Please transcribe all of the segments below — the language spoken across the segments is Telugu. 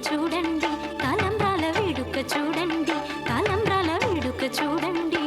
చూడండి తలంబ్రాల వేడుక చూడండి తలంబ్రాల వేడుక చూడండి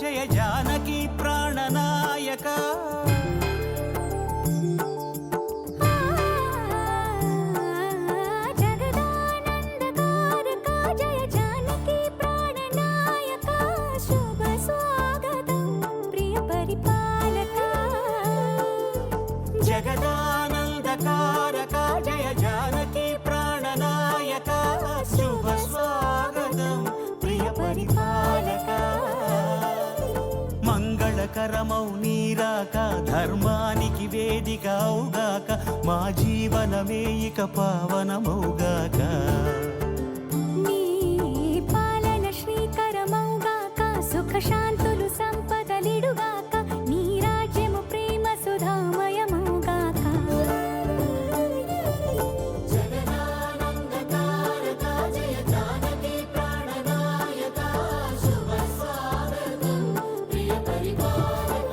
జయ జానకి ప్రాణనాయక జగదానందకారక జయ జానకి ప్రాణనాయక శుభ స్వాగతం ప్రియ పరిపాలక జగదానందకారక జయ జానకి ప్రాణనాయక శుభ స్వాగతం ప్రియ పరిపాలక మంగళకరమౌ నీరాక ధర్మానికి వేదిక అవుగాక మా జీవనమే ఇక పావనమౌగాక నీ పాలన శ్రీకరమౌగాక సుఖ శాంతులు సంపదలిడుగాక నీ రాజ్యము ప్రేమ సుధామయమౌగాక జగదానందకారక జయ జానకి ప్రాణనాయక శుభ స్వాగతం ప్రియ పరిపాలక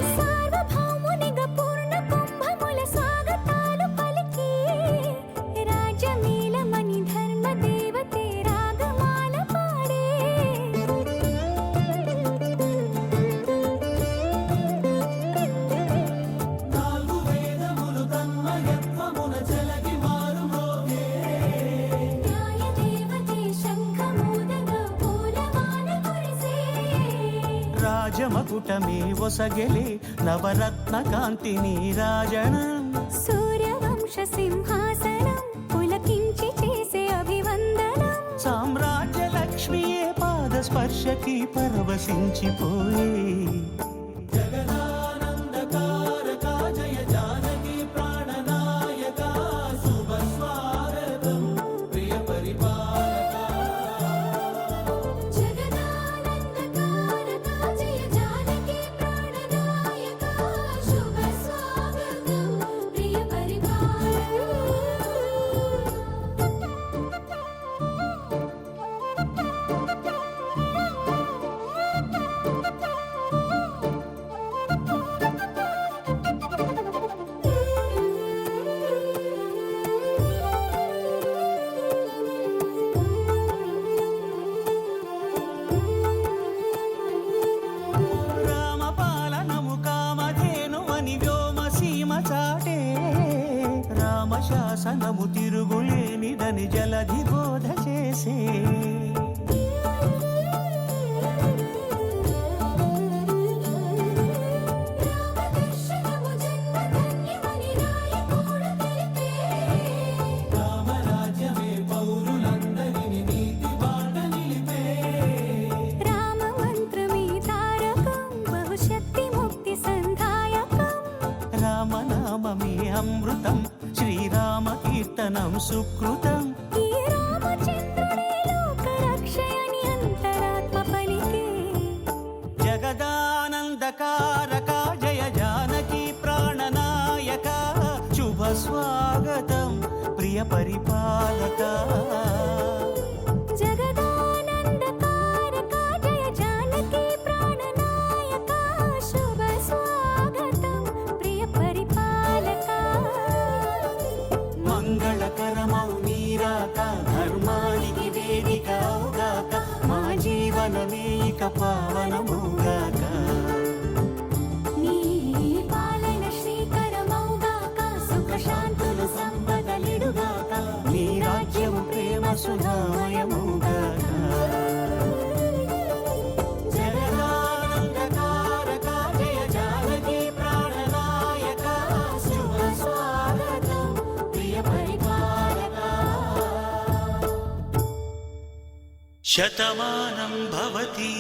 సార్వభౌమునిగా పూర్ణ కుంభముల స్వాగతాలు పలికి రాజమేళమణి ధర్మ దేవతే రాగమాల పాడే నాలుగు వేదములు తన్మయత్వమున జలగి మారుమోగే న్యాయ దేవతే శంఖమూదగా పూలమాల కురిసే రాజమకుటమే ఒసగెలే నవరత్న కాంతి నీరాజనం సూర్యవంశ సింహాసనం పులకించి చేసే అభివందనం సామ్రాజ్య లక్ష్మియే పాద స్పర్శకి పరవశించిపోయే జగదానందకారక జయ జానకి ప్రాణనాయక శుభ స్వాగతం ప్రియ పరిపాలక జగదానందకారక జయ జానకి ప్రాణనాయక శుభ స్వాగతం ప్రియ రామపాలనము కామధేను అని వ్యోమసీమ చాటే రామశాసనము తిరుగులేనిదని జలధి బోధ చేసే రామదర్శనము జన్మధన్యమని రాయకూడ తెలిపే రామరాజ్యమే పౌరులందరిని నీతి బాట నిలిపే రామ మంత్రమే తారకం బహుశక్తి ముక్తి సంధాయకం రామనామమే అమృతం శ్రీరామ కీర్తనం సుకృతం ఈ రామచంద్రుడే లోక రక్షయని అంతరాత్మ పలికే జగదానందకారక జయ జానకి ప్రాణనాయక స్వాగతం ప్రియ పరిపాలక జగదానందకారక జయ జానకి ప్రాణనాయక శుభ స్వాగతం ప్రియ పరిపాలక మంగళకరమౌ నీరాక ధర్మానికి వేదిక అవుగాక మా జీవనమే ఇక పావనమౌగాక నీ పాలన శ్రీకరమౌగాక సుఖ శాంతులు సంపదలిడుగాక నీ రాజ్యము ప్రేమ సుధామయమౌగాక జగదానందకారక జయ జానకి ప్రాణనాయక శుభ స్వాగతం ప్రియ పరిపాలక శతమానం భవతి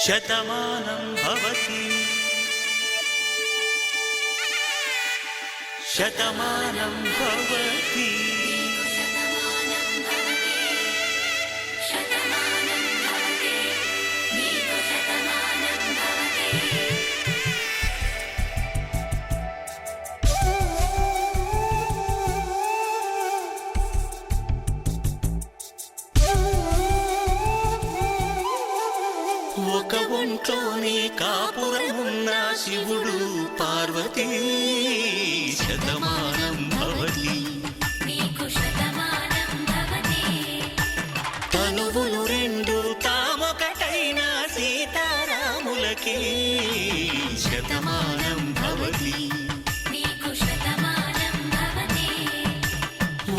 శతమానం భవతి శతమానం భవతి ఒక ఒంట్లోనే కాపురమున్న శివుడు పార్వతీ శతమానం భవతి తనువులు రెండు తామొకటైన సీతారాములకి శతమానం భవతి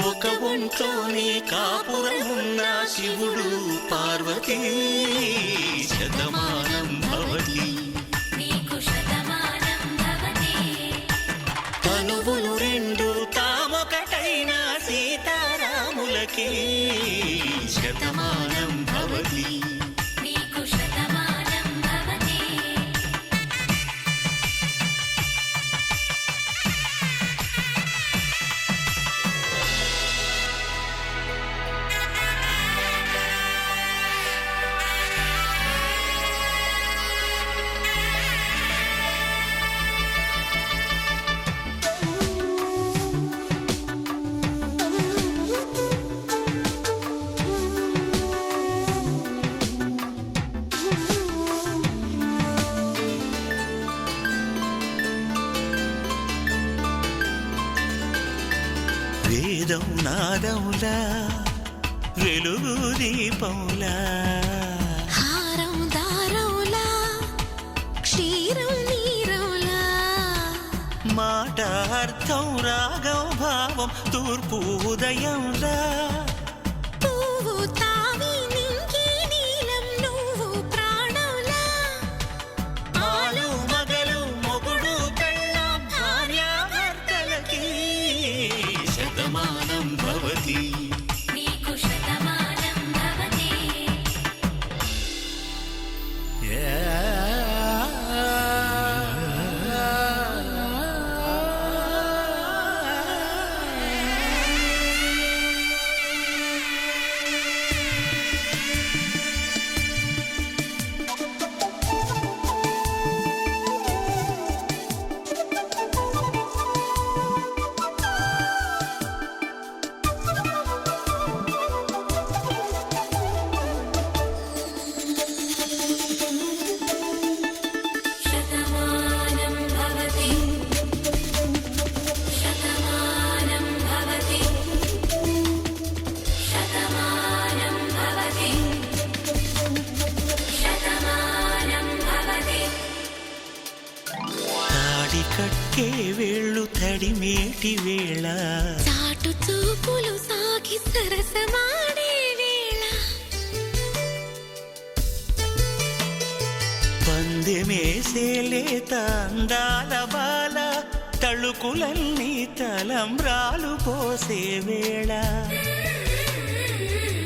ఒక ఒంట్లోనే కాపురమున్న శివుడు పార్వతీ శతమానం భవతి తనువులు రెండు తామొకటైన సీతారాములకి శతమానం భవతి వేదం నాదములా వెలుగు దీపములా హారం దారౌలా క్షీరం నీరౌలా మాట అర్థం రాగం భావం తూర్పు ఉదయంలా పువ్వు తావి నింగి నీలం నువ్వు ప్రాణంలా ఆలు మగలు మొగుడు పెళ్ళ భార్యాభర్తలకి శతమానం భవతి కట్టే వేళ్ళు తడిమేటి వేళ చాటు చూపులు సాగి సరసమాడే వేళ పందెమేసేలేత అందాల బాల తళుకులన్నీ తలంబ్రాలు పోసే వేళ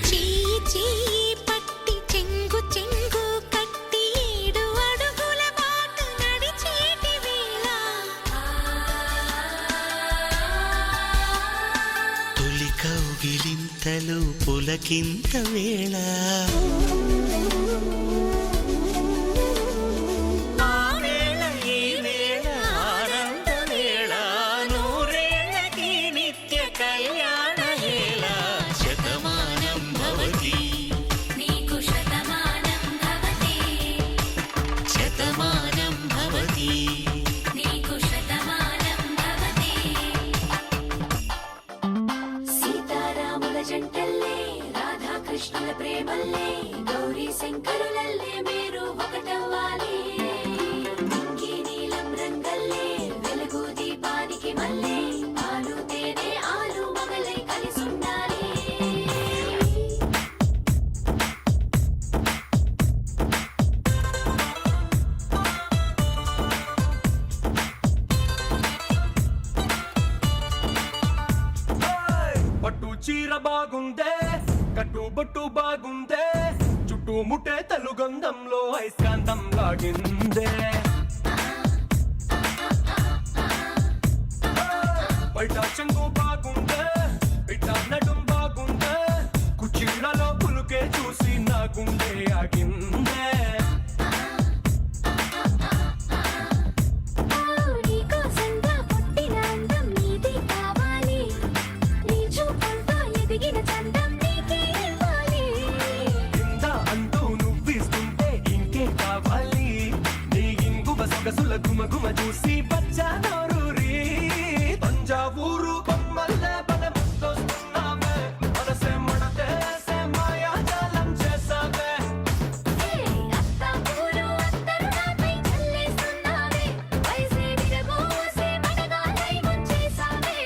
చెయ్యి చెయ్యి పట్టి చెంగు చెంగు కట్టి 7 అడుగుల బాట నడిచేటి వేళ తొలి కౌగిలింతలు పులకింత వేళ ఆ వేళ ఈ వేళ మల్లె గౌరీ శంకరులల్లే మీరు ఒకటవ్వాలి ఇంకి నీలం రంగల్లే వెలుగు దీపానికి మల్లె పాలు తేనె ఆలు మగలై కలిసుండాలి పట్టు చీర బాగుందే కట్టుబొట్టు బాగుందే చుట్టుముట్టే తెలుగంధంలో అయస్కాంతం లాగిందే బయట చెంగు బాగుందే బిడ్డ నడుం బాగుందే కుచీలలో పులుకే చూసి నా గుండె ఆగిందే నీకోసంగా పుట్టిన అందం నీది కావాలి నీ చూపులతో ఎదిగిన చందం నీకే ఇవ్వాలి కింద అంటూ నువ్విస్తుంటే ఇంకే కావాలి నీ ఇంగువ సొగసుల గుమగుమ చూసి బచ్చా నోరూరి తంజావూరు బొమ్మల్లే బలె ముద్దొస్తున్నావే మనసే మడతేసే మాయాజాలం చేసావే అత్త పూలు అత్తరు నాపై చల్లేస్తున్నావే వయసే విరబోసే మనగాలై ముంచేసావే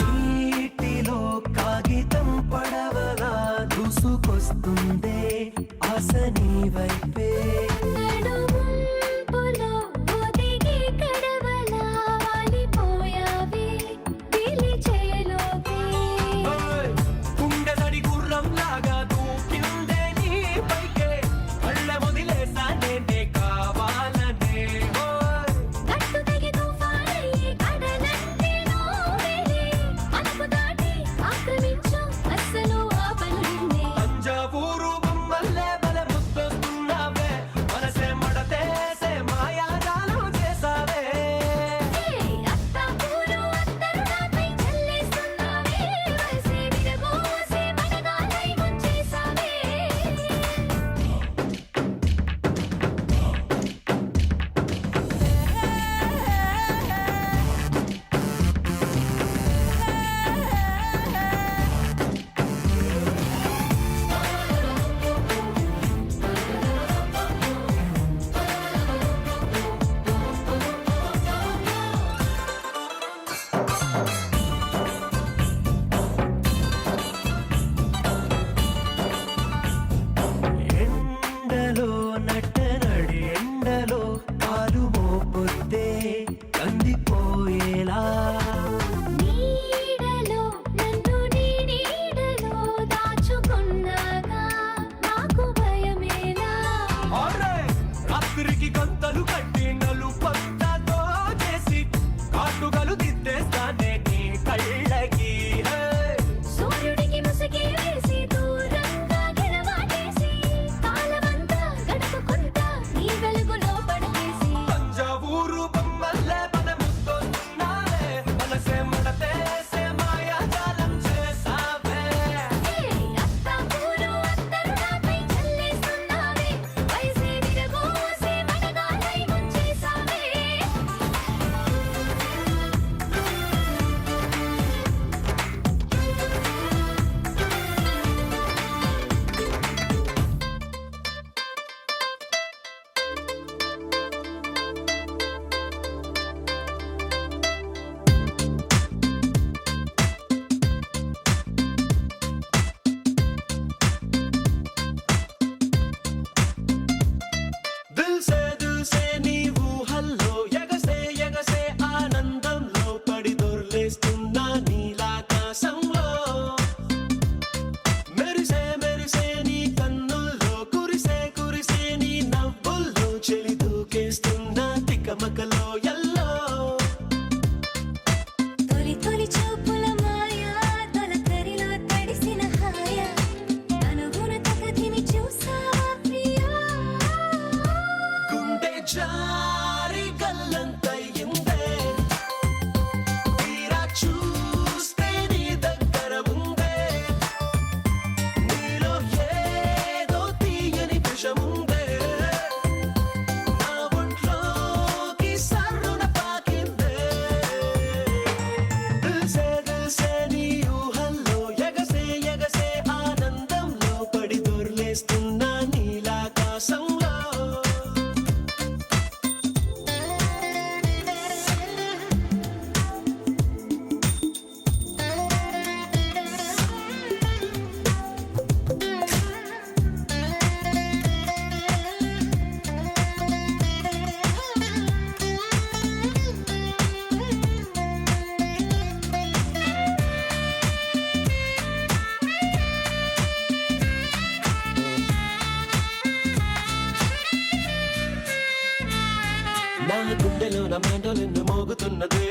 నీటిలో కాగితం పడవలా దూసుకొస్తుందే ఆశ నీ వైపే నడుముంపులో ఒదిగి కడవలా వాలిపోయావే పిలిచేలోపే ఓయ్! గుండెదడి గుర్రంలాగా దూకిందే నీ పైకే కళ్ళ వదిలేసానే నే కావాలనే ఓయ్! గట్టు తెగి తుఫానయ్యి కడలంటే నోవేలే అలుపు దాటి ఆక్రమించు అస్సలు ఆపను నిన్నే తంజావూరు బొమ్మల్లే బలె ముద్దొస్తున్నావే మనసే మడతేసే మాయాజాలం చేసావే అత్త పూలు అత్తరు నాపై చల్లేస్తున్నావే వయసే విరబోసే మనగాలై ముంచేసావే ఎండలో నట్టనడి ఎండలో పాలు మోపొద్దే కందిపోయేలా నీడలో నన్ను నీ నీడలో దాచుకున్నాగా నాకు భయమేలా ఆరే! రాత్రికి గంతలు కట్టి నలుపంతతో చేసి కాటుగలు దిద్దేస్తానే నీ కళ్ళకి హే! సూర్యుడికి ముసుగే వేసి దూరంగా గెలవాటేసి కాలమంతా గడుపుకుంటా నీ వెలుగులో పడకేసి తంజావూరు బొమ్మల్లే బలె ముద్దొస్తున్నావే మనసే మడతేసే మాయాజాలం చేసావే అత్త పూలు అత్తరు నాపై చల్లేస్తున్నావే వయసే విరబోసే మనగాలై ముంచేసావే దిల్ సే నీ ఊహల్లో ఎగసే ఎగసే ఆనందంలో పడి దొర్లేస్తున్నా నీలాకాశంలో మెరిసే మెరిసే నీ కన్నుల్లో కురిసే కురిసే నీ నవ్వుల్లో చెలి దూకేస్తున్నా తికమకలో ఎల్లో తొలి తొలి చూపుల మాయా తొలకరిలో తడిసిన హాయ అనుగుణ తగదిమి చూసావా ప్రియా గుండె గుండెలో నా మ్యాండోలిన్ మోగుతున్నదే